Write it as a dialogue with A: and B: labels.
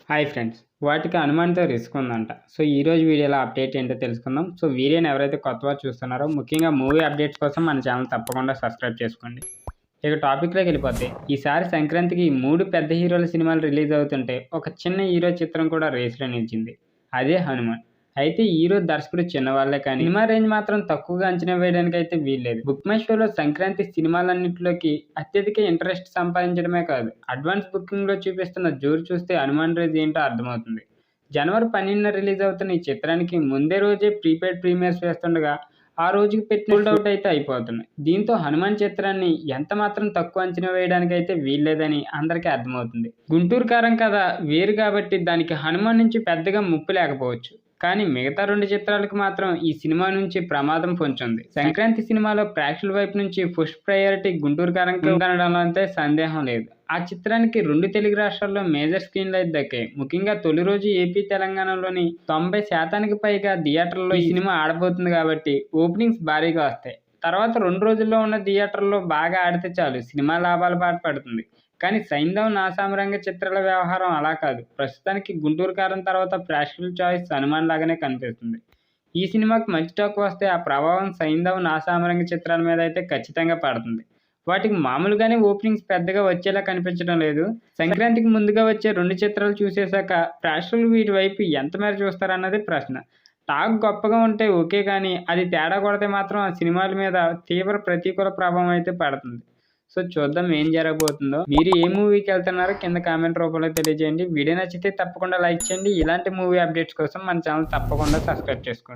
A: Hi friends! వాటికి హనుమాన్‌తో risk ఉందంట. So, ఈరోజు వీడియోలో అప్డేట్ ఏంటో తెలుసుకుందాం. సో, వీడియోని ఎవరైతే కొత్తగా చూస్తున్నారో ముఖ్యంగా మూవీ అప్డేట్స్ కోసం మన ఛానల్ తప్పకుండా సబ్స్క్రైబ్ చేసుకోండి. ఇక టాపిక్‌లోకి వెళ్ళిపోతే ఈసారి సంక్రాంతికి 3 పెద్ద హీరోల సినిమాలు రిలీజ్ అవుతుంటే ఒక చిన్న హీరో చిత్రం కూడా రేస్‌లో నిలిచింది. అదే 'హనుమాన్'. అయితే హీరో, దర్శకుడు చిన్నవాళ్లే కానీ సినిమా రేంజ్ మాత్రం తక్కువగా అంచనా వేయడానికైతే వీల్లేదు. బుక్ మై షోలో సంక్రాంతి సినిమాలన్నిటిలోకి అత్యధిక ఇంట్రెస్ట్ సంపాదించడమే కాదు, అడ్వాన్స్ బుకింగ్‌లో చూపిస్తున్న జోరు చూస్తే 'హనుమాన్' రేంజ్ ఏంటో అర్థమవుతుంది. జనవరి 12న రిలీజ్ అవుతున్న ఈ చిత్రానికి ముందే రోజే ప్రీపెయిడ్ ప్రీమియర్స్ వేస్తుండగా ఆ రోజుకి పెట్టిన సోల్డ్ అవుట్ అయితే అయిపోతున్నాయి. దీంతో 'హనుమాన్' చిత్రాన్ని ఎంత మాత్రం తక్కువ అంచనా వేయడానికైతే వీల్లేదని అందరికీ అర్థమవుతుంది. గుంటూరు కారం కథ వేరు కాబట్టి దానికి 'హనుమాన్' నుంచి పెద్దగా ముప్పు లేకపోవచ్చు. కానీ మిగతా 2 చిత్రాలకు మాత్రం ఈ సినిమా నుంచి ప్రమాదం పొంచుంది. సంక్రాంతి సినిమాలో ప్రేక్షకుల వైపు నుంచి ఫస్ట్ ప్రయారిటీ గుంటూరు కారంకే ఉందనడంలో అయితే సందేహం లేదు. ఆ చిత్రానికి 2 తెలుగు రాష్ట్రాల్లో మేజర్ స్క్రీన్లు అయితే దక్కాయి. ముఖ్యంగా తొలి రోజు ఏపీ, తెలంగాణలోని 90% పైగా థియేటర్లలో ఈ సినిమా ఆడబోతుంది కాబట్టి ఓపెనింగ్స్ భారీగా వస్తాయి. తర్వాత 2 రోజుల్లో ఉన్న థియేటర్లో బాగా ఆడితే చాలు సినిమా లాభాల బాట పడుతుంది. కానీ సైంధవ్, నాసామిరంగ చిత్రాల వ్యవహారం అలా కాదు. ప్రస్తుతానికి గుంటూరు కారం తర్వాత ప్రేక్షకుల చాయిస్ 'హనుమాన్' లాగానే కనిపిస్తుంది. ఈ సినిమాకి మంచి టాక్ వస్తే ఆ ప్రభావం సైంధవ్, నాసామిరంగ చిత్రాల మీద అయితే ఖచ్చితంగా పడుతుంది. వాటికి మామూలుగానే ఓపెనింగ్స్ పెద్దగా వచ్చేలా కనిపించడం లేదు. సంక్రాంతికి ముందుగా వచ్చే 2 చిత్రాలు చూసేశాక ప్రేక్షకులు వీటి వైపు ఎంత మేర చూస్తారన్నది ప్రశ్న. టాక్ గొప్పగా ఉంటే ఓకే, కానీ అది తేడా కొడితే మాత్రం ఆ సినిమాల మీద తీవ్ర ప్రతికూల ప్రభావం అయితే పడుతుంది. సో, చూద్దాం ఏం జరగబోతుందో. మీరు ఏ మూవీకి వెళ్తున్నారో కింద కామెంట్ రూపంలో తెలియజేయండి. వీడియో నచ్చితే తప్పకుండా లైక్ చేయండి. ఇలాంటి మూవీ అప్డేట్స్ కోసం మన ఛానల్ తప్పకుండా సబ్స్క్రైబ్ చేసుకోండి.